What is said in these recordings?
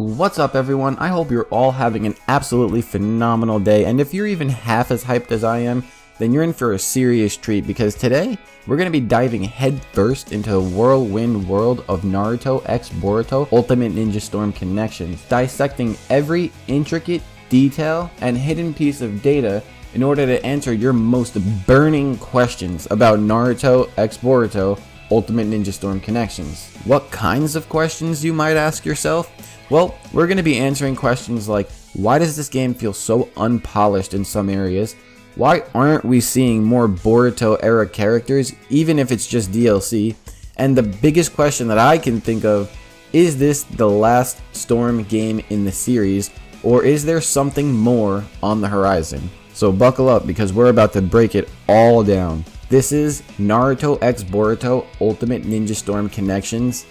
What's up everyone? I hope you're all having an absolutely phenomenal day, and if you're even half as hyped as I am, then you're in for a serious treat because today we're going to be diving headfirst into the whirlwind world of Naruto X Boruto Ultimate Ninja Storm connections, dissecting every intricate detail and hidden piece of data in order to answer your most burning questions about Naruto X Boruto Ultimate Ninja Storm connections. What kinds of questions, you might ask yourself? Well, we're going to be answering questions like, why does this game feel so unpolished in some areas? Why aren't we seeing more Boruto era characters, even if it's just DLC? And the biggest question that I can think of, is this the last Storm game in the series, or is there something more on the horizon? So buckle up because we're about to break it all down. This is Naruto X Boruto Ultimate Ninja Storm Connections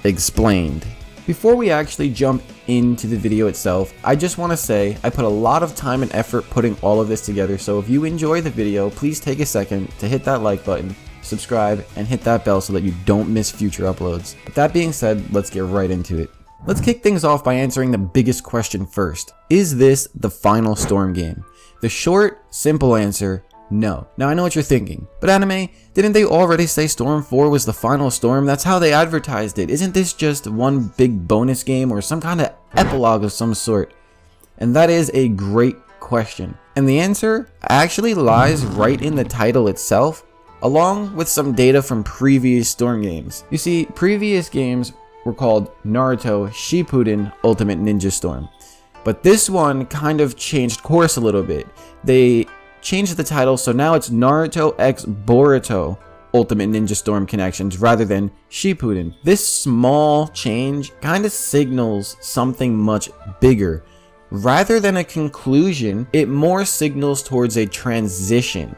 Explained. Before we actually jump into the video itself, I just want to say I put a lot of time and effort putting all of this together, so if you enjoy the video, please take a second to hit that like button, subscribe, and hit that bell so that you don't miss future uploads. With that being said, let's get right into it. Let's kick things off by answering the biggest question first. Is this the final Storm game? The short, simple answer, no. Now I know what you're thinking, but anime, didn't they already say Storm 4 was the final Storm? That's how they advertised it. Isn't this just one big bonus game or some kind of epilogue of some sort? And that is a great question. And the answer actually lies right in the title itself, along with some data from previous Storm games. You see, previous games were called Naruto Shippuden Ultimate Ninja Storm, but this one kind of changed course a little bit. They changed the title, so now it's Naruto X Boruto Ultimate Ninja Storm Connections rather than Shippuden. This small change kind of signals something much bigger. Rather than a conclusion, it more signals towards a transition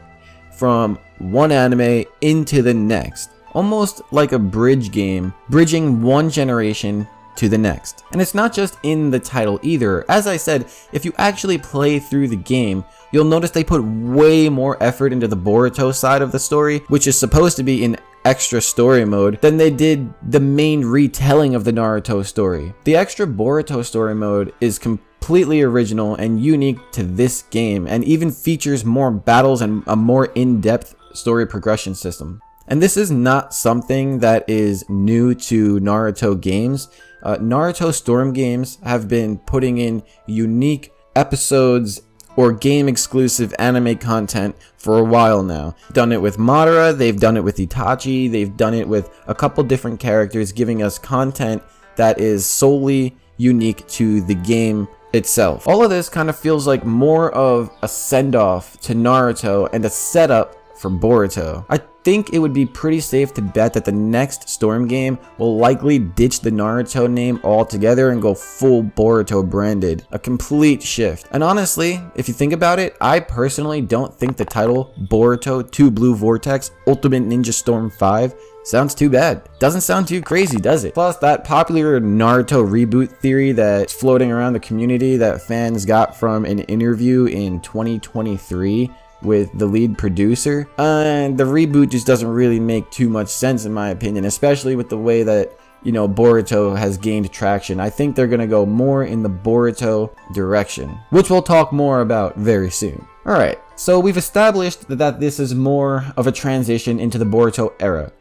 from one anime into the next. Almost like a bridge game, bridging one generation to the next. And it's not just in the title either. As I said, if you actually play through the game, you'll notice they put way more effort into the Boruto side of the story, which is supposed to be in extra story mode, than they did the main retelling of the Naruto story. The extra Boruto story mode is completely original and unique to this game, and even features more battles and a more in-depth story progression system. And this is not something that is new to Naruto games. Naruto Storm games have been putting in unique episodes or game exclusive anime content for a while now. Done it with Madara, they've done it with Itachi, they've done it with a couple different characters, giving us content that is solely unique to the game itself. All of this kind of feels like more of a send-off to Naruto and a setup for Boruto. I think it would be pretty safe to bet that the next Storm game will likely ditch the Naruto name altogether and go full Boruto branded. A complete shift. And honestly, if you think about it, I personally don't think the title Boruto 2 Blue Vortex Ultimate Ninja Storm 5 sounds too bad. Doesn't sound too crazy, does it? Plus, that popular Naruto reboot theory that's floating around the community that fans got from an interview in 2023 with the lead producer, and the reboot just doesn't really make too much sense in my opinion, especially with the way that, you know, Boruto has gained traction. I think they're gonna go more in the Boruto direction, which we'll talk more about very soon. Alright, so we've established that this is more of a transition into the Boruto era.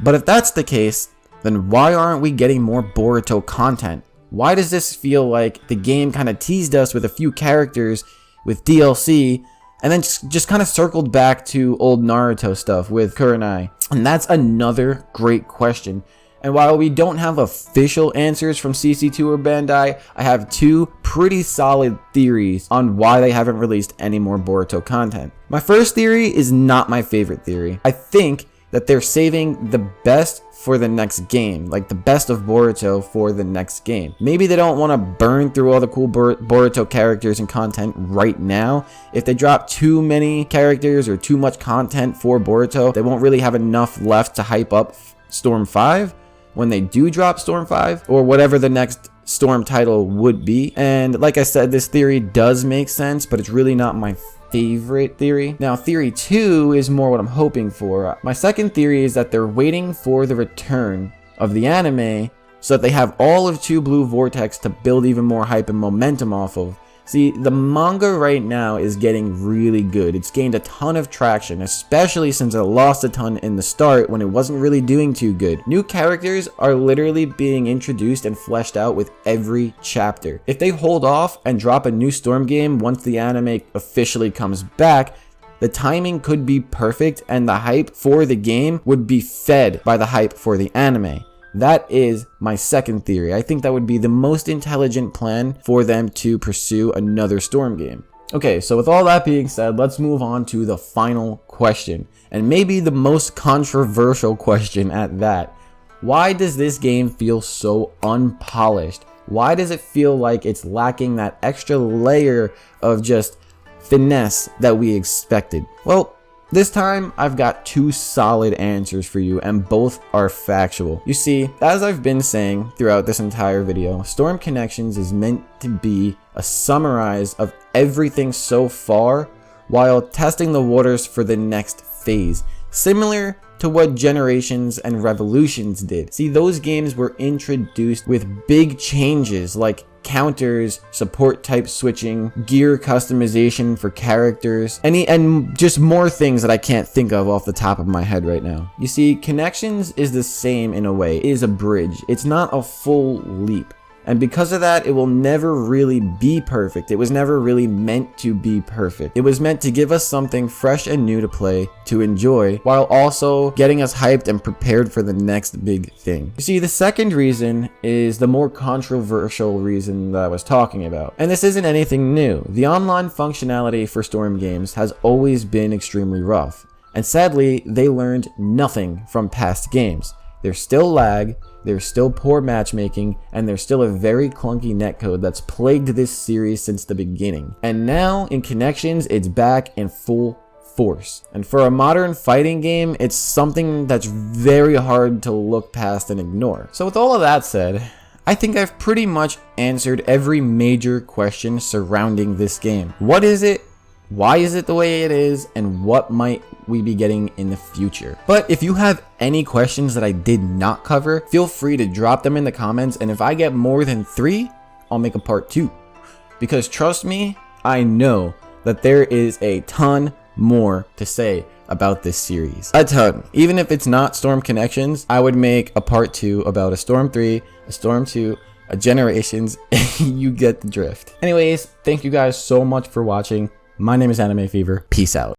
But if that's the case, then why aren't we getting more Boruto content? Why does this feel like the game kind of teased us with a few characters with DLC, and then just kind of circled back to old Naruto stuff with Kurenai? And that's another great question. And while we don't have official answers from CC2 or Bandai, I have two pretty solid theories on why they haven't released any more Boruto content. My first theory is not my favorite theory. I think that they're saving the best for the next game, like the best of Boruto for the next game. Maybe they don't want to burn through all the cool Boruto characters and content right now. If they drop too many characters or too much content for Boruto, they won't really have enough left to hype up Storm 5 when they do drop Storm 5, or whatever the next Storm title would be. And like I said, this theory does make sense, but it's really not my favorite theory. Now, theory 2 is more what I'm hoping for. My second theory is that they're waiting for the return of the anime so that they have all of Two Blue Vortex to build even more hype and momentum off of. See, the manga right now is getting really good. It's gained a ton of traction, especially since it lost a ton in the start when it wasn't really doing too good. New characters are literally being introduced and fleshed out with every chapter. If they hold off and drop a new Storm game once the anime officially comes back, the timing could be perfect and the hype for the game would be fed by the hype for the anime. That is my second theory. I think that would be the most intelligent plan for them to pursue another Storm game. Okay, so with all that being said, let's move on to the final question, and maybe the most controversial question at that. Why does this game feel so unpolished? Why does it feel like it's lacking that extra layer of just finesse that we expected? Well, this time, I've got two solid answers for you, and both are factual. You see, as I've been saying throughout this entire video, Storm Connections is meant to be a summarize of everything so far while testing the waters for the next phase, similar to what Generations and Revolutions did. See, those games were introduced with big changes like counters, support type switching, gear customization for characters, and just more things that I can't think of off the top of my head right now. You see, Connections is the same in a way. It is a bridge. It's not a full leap. And because of that, it will never really be perfect. It was never really meant to be perfect. It was meant to give us something fresh and new to play, to enjoy, while also getting us hyped and prepared for the next big thing. You see, the second reason is the more controversial reason that I was talking about. And this isn't anything new. The online functionality for Storm games has always been extremely rough. And sadly, they learned nothing from past games. There's still lag, there's still poor matchmaking, and there's still a very clunky netcode that's plagued this series since the beginning. And now, in Connections, it's back in full force. And for a modern fighting game, it's something that's very hard to look past and ignore. So with all of that said, I think I've pretty much answered every major question surrounding this game. What is it? Why is it the way it is, and what might we be getting in the future? But if you have any questions that I did not cover, feel free to drop them in the comments, and if I get more than 3, I'll make a part 2. Because trust me, I know that there is a ton more to say about this series. A ton. Even if it's not Storm Connections, I would make a part 2 about a Storm 3, a Storm 2, a Generations, you get the drift. Anyways, thank you guys so much for watching. My name is Anime Fever. Peace out.